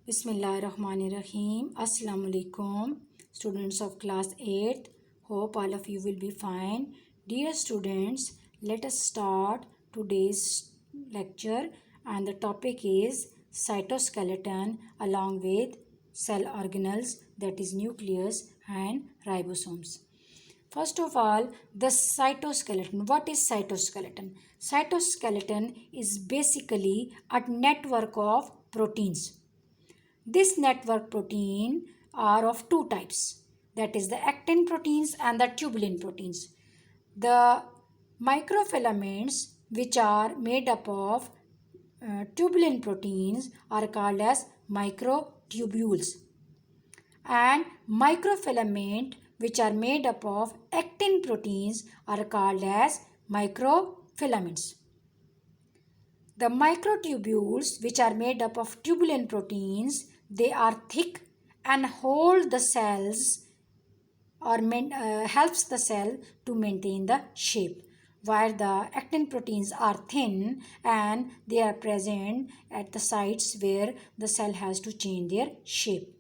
Bismillahirrahmanirrahim. Assalamu alaikum, students of class 8th. Hope all of you will be fine. Dear students, let us start today's lecture, and the topic is cytoskeleton along with cell organelles, that is nucleus and ribosomes. First of all, the cytoskeleton. What is cytoskeleton? Cytoskeleton is basically a network of proteins. This network protein are of two types, that is the actin proteins and the tubulin proteins. The microfilaments, which are made up of tubulin proteins, are called as microtubules, and microfilament, which are made up of actin proteins, are called as microfilaments. The microtubules, which are made up of tubulin proteins, they are thick and hold the cells or helps the cell to maintain the shape, while the actin proteins are thin and they are present at the sites where the cell has to change their shape.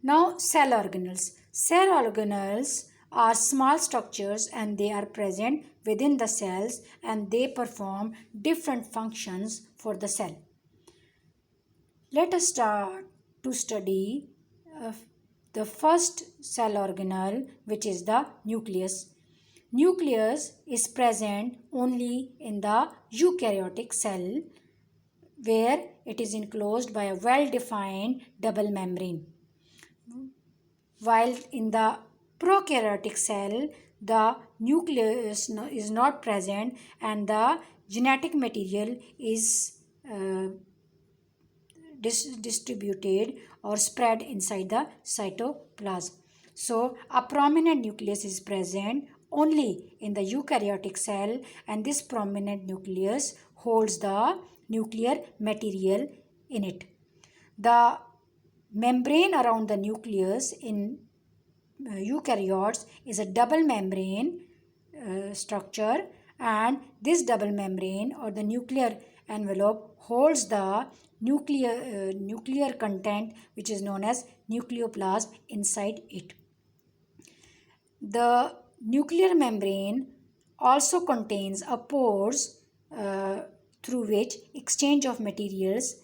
Now, cell organelles. Cell organelles are small structures and they are present within the cells and they perform different functions for the cell. Let us start to study the first cell organelle, which is the nucleus. Nucleus is present only in the eukaryotic cell, where it is enclosed by a well-defined double membrane. While in the prokaryotic cell, the nucleus is not present and the genetic material is distributed or spread inside the cytoplasm. So, a prominent nucleus is present only in the eukaryotic cell, and this prominent nucleus holds the nuclear material in it. The membrane around the nucleus in eukaryotes is a double membrane structure, and this double membrane or the nuclear envelope holds the nuclear content, which is known as nucleoplasm, inside it. The nuclear membrane also contains a pores through which exchange of materials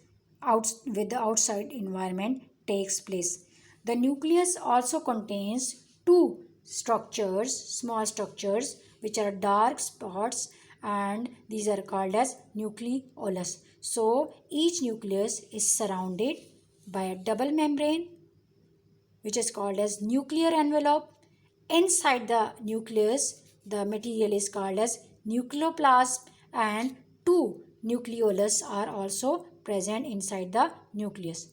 with the outside environment takes place. The nucleus also contains two structures, small structures, which are dark spots, and these are called as nucleolus. So each nucleus is surrounded by a double membrane, which is called as nuclear envelope. Inside the nucleus, the material is called as nucleoplasm, and two nucleolus are also present inside the nucleus.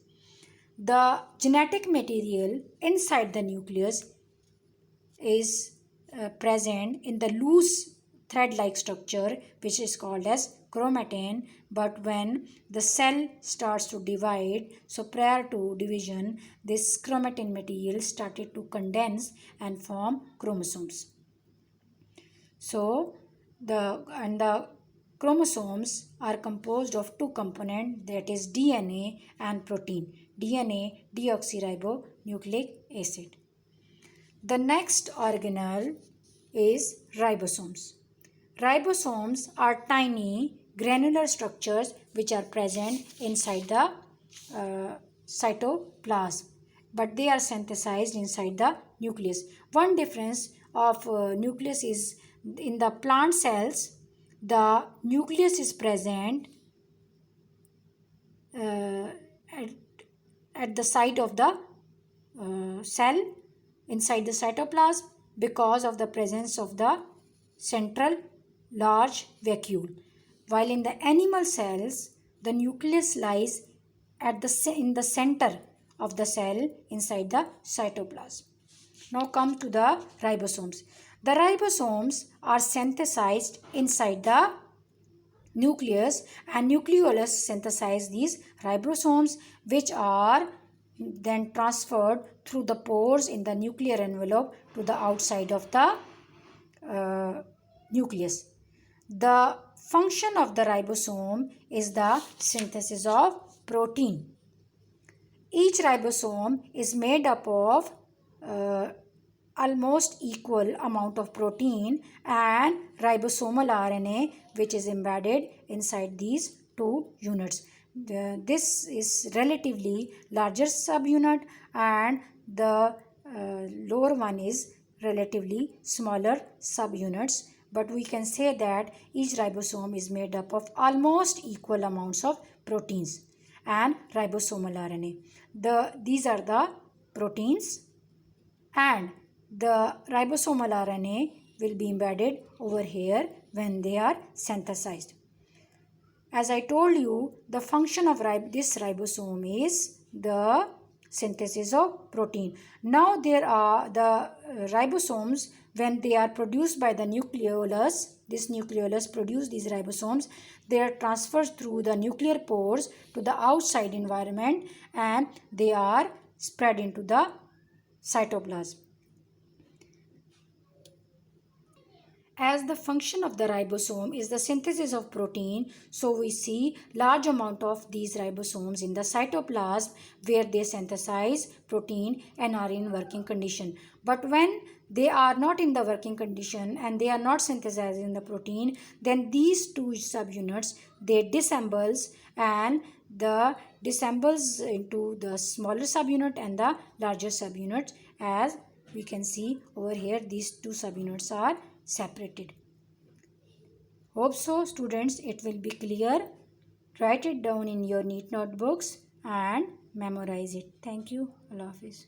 The genetic material inside the nucleus is present in the loose thread-like structure, which is called as chromatin. But when the cell starts to divide, so prior to division, this chromatin material started to condense and form chromosomes. So the chromosomes are composed of two components, that is DNA and protein. DNA, deoxyribonucleic acid. The next organelle is ribosomes. Ribosomes are tiny granular structures which are present inside the cytoplasm, but they are synthesized inside the nucleus. One difference of nucleus is in the plant cells, the nucleus is present at the side of the cell inside the cytoplasm because of the presence of the central large vacuole, while in the animal cells the nucleus lies in the center of the cell inside the cytoplasm. Now come to the ribosomes. The ribosomes are synthesized inside the nucleus, and nucleolus synthesize these ribosomes, which are then transferred through the pores in the nuclear envelope to the outside of the nucleus. The function of the ribosome is the synthesis of protein. each ribosome is made up of almost equal amount of protein and ribosomal RNA, which is embedded inside these two units. This is relatively larger subunit and the lower one is relatively smaller subunits, but we can say that each ribosome is made up of almost equal amounts of proteins and ribosomal RNA. These are the proteins, and the ribosomal RNA will be embedded over here when they are synthesized. As I told you, the function of this ribosome is the synthesis of protein. Now there are the ribosomes, when they are produced by the nucleolus, this nucleolus produce these ribosomes, they are transferred through the nuclear pores to the outside environment and they are spread into the cytoplasm. As the function of the ribosome is the synthesis of protein, so we see large amount of these ribosomes in the cytoplasm where they synthesize protein and are in working condition. But when they are not in the working condition and they are not synthesizing the protein, then these two subunits, they disassembles and the disassembles into the smaller subunit and the larger subunit. As we can see over here, these two subunits are separated. Hope so, students, it will be clear. Write it down in your neat notebooks and memorize it. Thank you. Allah Hafiz.